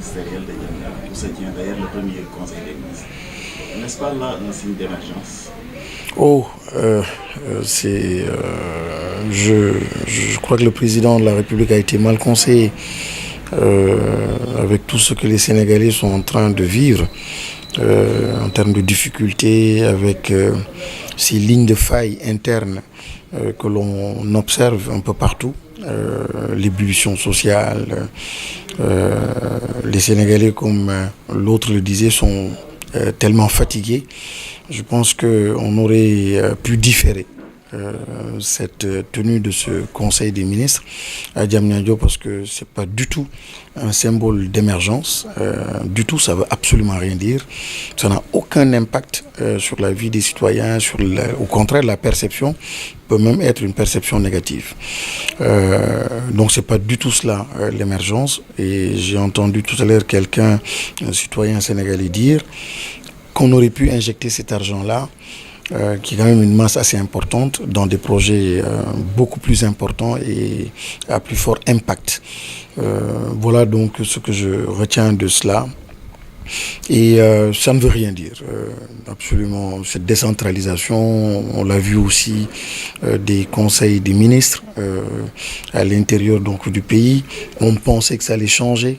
ministériel de Diamniadio, où se tient d'ailleurs le premier conseil des ministres. N'est-ce pas là un signe d'émergence? Oh, c'est, je crois que le président de la République a été mal conseillé avec tout ce que les Sénégalais sont en train de vivre en termes de difficultés, avec ces lignes de faille internes que l'on observe un peu partout. L'ébullition sociale, les Sénégalais, comme l'autre le disait, sont tellement fatigués. Je pense qu'on aurait pu différer cette tenue de ce Conseil des ministres à Diamniadio, parce que c'est pas du tout un symbole d'émergence, du tout, ça veut absolument rien dire. Ça n'a aucun impact sur la vie des citoyens, au contraire, la perception peut même être une perception négative. Donc c'est pas du tout cela l'émergence. Et j'ai entendu tout à l'heure un citoyen sénégalais dire qu'on aurait pu injecter cet argent-là, qui est quand même une masse assez importante, dans des projets beaucoup plus importants et à plus fort impact. Voilà donc ce que je retiens de cela. Et ça ne veut rien dire, absolument. Cette décentralisation, on l'a vu aussi des conseils des ministres à l'intérieur donc du pays. On pensait que ça allait changer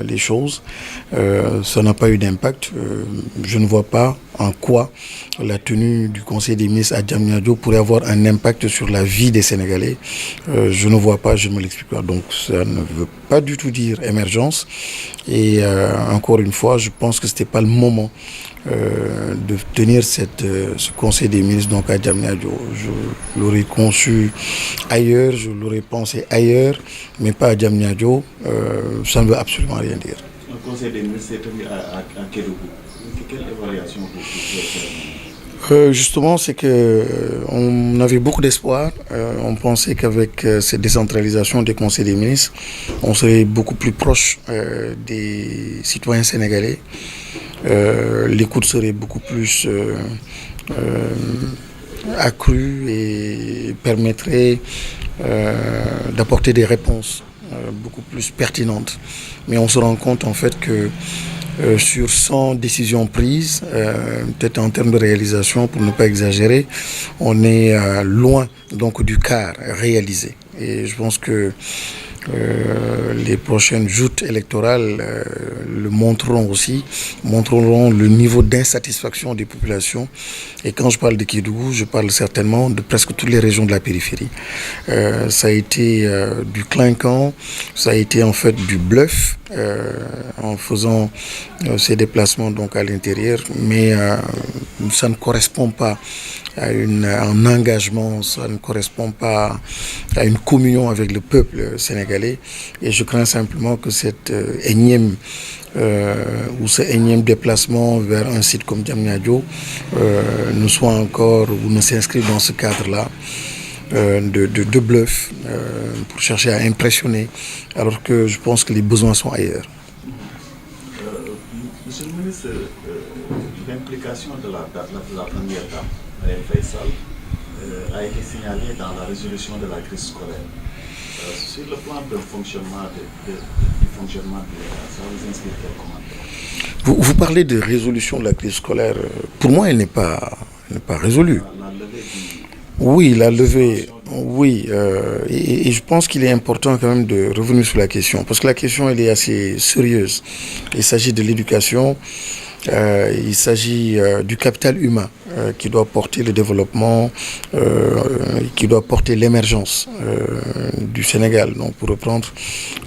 les choses. Ça n'a pas eu d'impact. Je ne vois pas en quoi la tenue du Conseil des ministres à Diamniadio pourrait avoir un impact sur la vie des Sénégalais. Je ne vois pas, je me l'explique pas. Donc ça ne veut pas du tout dire émergence. Et encore une fois, je pense que ce n'était pas le moment de tenir ce Conseil des ministres donc à Diamniadio. Je l'aurais conçu ailleurs, je l'aurais pensé ailleurs, mais pas à Diamniadio. Ça ne veut absolument rien dire. Le Conseil des ministres est tenu à Kédougou. Quelle évaluation vous faites? Justement, c'est que on avait beaucoup d'espoir. On pensait qu'avec cette décentralisation des conseils des ministres, on serait beaucoup plus proche des citoyens sénégalais. L'écoute serait beaucoup plus accrue et permettrait d'apporter des réponses beaucoup plus pertinentes. Mais on se rend compte en fait que sur 100 décisions prises, peut-être en termes de réalisation, pour ne pas exagérer, on est loin donc du quart réalisé. Et je pense que les prochaines joutes électorales le montreront aussi, montreront le niveau d'insatisfaction des populations. Et quand je parle de Kédougou, je parle certainement de presque toutes les régions de la périphérie. Ça a été du clinquant, ça a été en fait du bluff en faisant ces déplacements donc à l'intérieur, mais ça ne correspond pas à un engagement, ça ne correspond pas à une communion avec le peuple sénégalais. Et je crains simplement que cette énième ou ce énième déplacement vers un site comme Diamniadio ne soit encore ou ne s'inscrive dans ce cadre-là de bluff pour chercher à impressionner, alors que je pense que les besoins sont ailleurs. Monsieur le ministre, l'implication de la première dame, Marième Faye Sall, a été signalée dans la résolution de la crise scolaire. Sur le plan du fonctionnement de l'État, ça vous inspire quel commentaire? Vous parlez de résolution de la crise scolaire. Pour moi, elle n'est pas résolue. La levée Oui, la levée, oui. Et je pense qu'il est important quand même de revenir sur la question, parce que la question, elle est assez sérieuse. Il s'agit de l'éducation, il s'agit du capital humain qui doit porter le développement, qui doit porter l'émergence du Sénégal, donc pour reprendre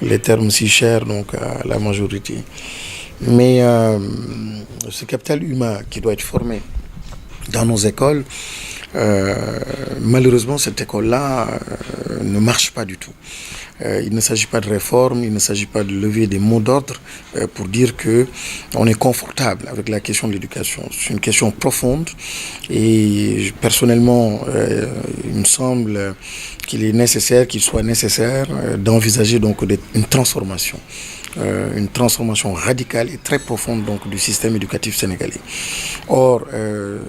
les termes si chers donc, à la majorité. Mais ce capital humain qui doit être formé dans nos écoles, malheureusement, cette école-là ne marche pas du tout. Il ne s'agit pas de réforme, il ne s'agit pas de lever des mots d'ordre pour dire que on est confortable avec la question de l'éducation. C'est une question profonde et personnellement, il me semble qu'il soit nécessaire d'envisager donc une transformation. une transformation radicale et très profonde donc, du système éducatif sénégalais. Or,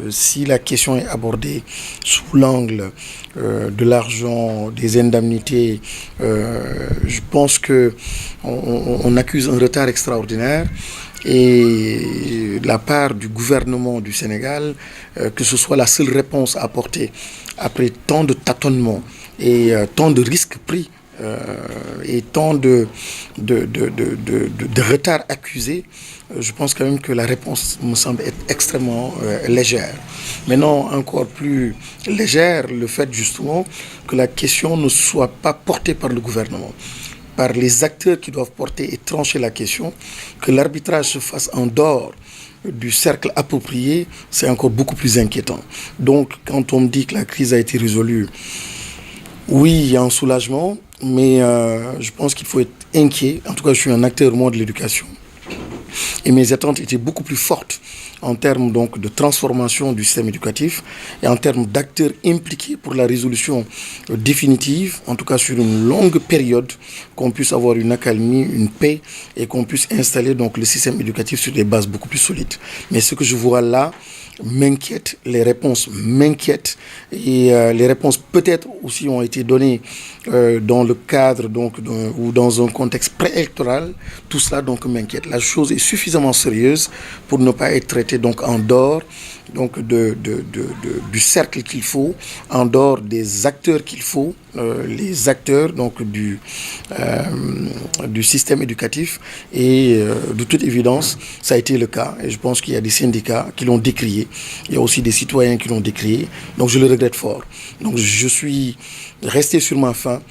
si la question est abordée sous l'angle de l'argent, des indemnités, je pense qu'on accuse un retard extraordinaire. Et de la part du gouvernement du Sénégal, que ce soit la seule réponse à apporter après tant de tâtonnements et tant de risques pris et tant de retard accusé, je pense quand même que la réponse me semble être extrêmement légère. Maintenant, encore plus légère, le fait justement que la question ne soit pas portée par le gouvernement, par les acteurs qui doivent porter et trancher la question, que l'arbitrage se fasse en dehors du cercle approprié, c'est encore beaucoup plus inquiétant. Donc, quand on me dit que la crise a été résolue, oui, il y a un soulagement, mais je pense qu'il faut être inquiet. En tout cas, je suis un acteur au monde de l'éducation. Et mes attentes étaient beaucoup plus fortes en termes donc de transformation du système éducatif et en termes d'acteurs impliqués pour la résolution définitive, en tout cas sur une longue période, qu'on puisse avoir une accalmie, une paix et qu'on puisse installer donc le système éducatif sur des bases beaucoup plus solides. Mais ce que je vois là m'inquiète, les réponses m'inquiètent et les réponses peut-être aussi ont été données dans le cadre donc ou dans un contexte préélectoral. Tout cela donc m'inquiète. La chose est suffisamment sérieuse pour ne pas être traitée donc en dehors donc du cercle qu'il faut, en dehors des acteurs qu'il faut, les acteurs donc du système éducatif et de toute évidence ça a été le cas et je pense qu'il y a des syndicats qui l'ont décrié, il y a aussi des citoyens qui l'ont décrié, donc je le regrette fort. Donc je suis resté sur ma faim,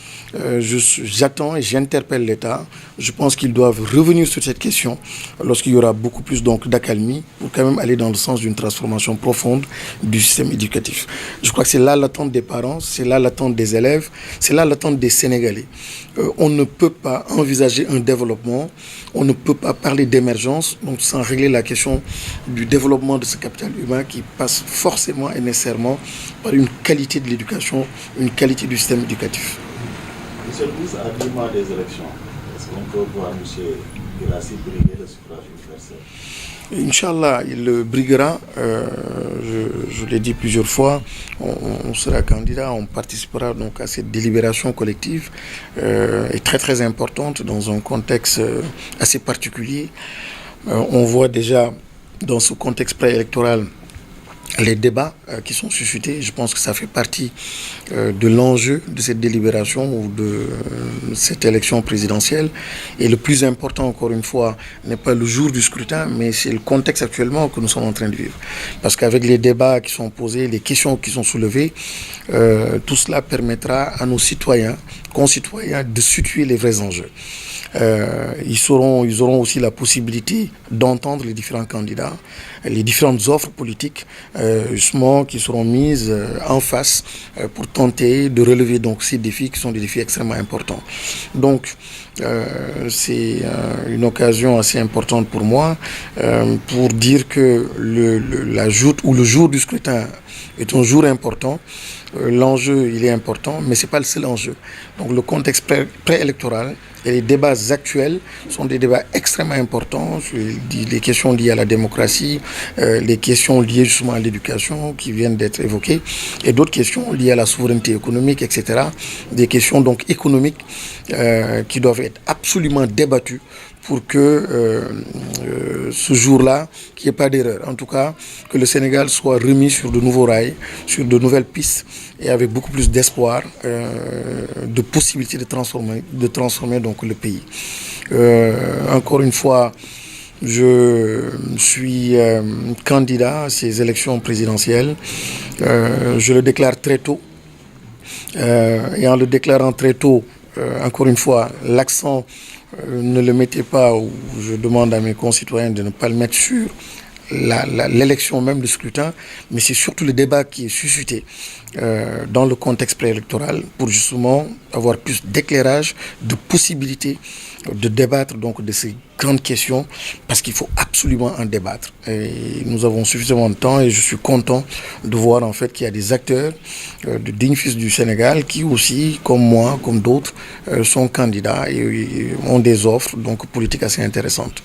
j'attends et j'interpelle l'État. Je pense qu'ils doivent revenir sur cette question lorsqu'il y aura beaucoup plus donc d'accalmie pour quand même aller dans le sens d'une transformation profonde du système éducatif. Je crois que c'est là l'attente des parents, c'est là l'attente des élèves, c'est là l'attente des Sénégalais. On ne peut pas envisager un développement, on ne peut pas parler d'émergence donc sans régler la question du développement de ce capital humain qui passe forcément et nécessairement par une qualité de l'éducation, une qualité du système éducatif. Monsieur le ministre, à 10 mois des élections, est-ce qu'on peut voir M. Guirassy briguer le suffrage universel? Inch'Allah, il le briguera. Je l'ai dit plusieurs fois, on sera candidat, on participera donc à cette délibération collective est très très importante dans un contexte assez particulier. On voit déjà dans ce contexte préélectoral les débats qui sont suscités. Je pense que ça fait partie de l'enjeu de cette délibération ou de cette élection présidentielle. Et le plus important, encore une fois, n'est pas le jour du scrutin, mais c'est le contexte actuellement que nous sommes en train de vivre. Parce qu'avec les débats qui sont posés, les questions qui sont soulevées, tout cela permettra à nos citoyens, concitoyens, de situer les vrais enjeux. Ils auront aussi la possibilité d'entendre les différents candidats, les différentes offres politiques justement qui seront mises en face pour tenter de relever donc ces défis qui sont des défis extrêmement importants. Donc c'est une occasion assez importante pour moi pour dire que le jour du scrutin est un jour important. L'enjeu, il est important, mais ce n'est pas le seul enjeu. Donc le contexte préélectoral et les débats actuels sont des débats extrêmement importants. Les questions liées à la démocratie, les questions liées justement à l'éducation qui viennent d'être évoquées, et d'autres questions liées à la souveraineté économique, etc. Des questions donc économiques qui doivent être absolument débattues pour que ce jour-là, qu'il n'y ait pas d'erreur. En tout cas, que le Sénégal soit remis sur de nouveaux rails, sur de nouvelles pistes, et avec beaucoup plus d'espoir, de possibilités de transformer donc le pays. Encore une fois, je suis candidat à ces élections présidentielles. Je le déclare très tôt. Et en le déclarant très tôt, encore une fois, l'accent ne le mettez pas, ou je demande à mes concitoyens de ne pas le mettre sur l'élection même, du scrutin, mais c'est surtout le débat qui est suscité dans le contexte préélectoral pour justement avoir plus d'éclairage, de possibilités de débattre donc de ces grandes questions parce qu'il faut absolument en débattre. Et nous avons suffisamment de temps et je suis content de voir en fait qu'il y a des acteurs de dignes fils du Sénégal qui aussi, comme moi, comme d'autres, sont candidats et ont des offres donc politiques assez intéressantes.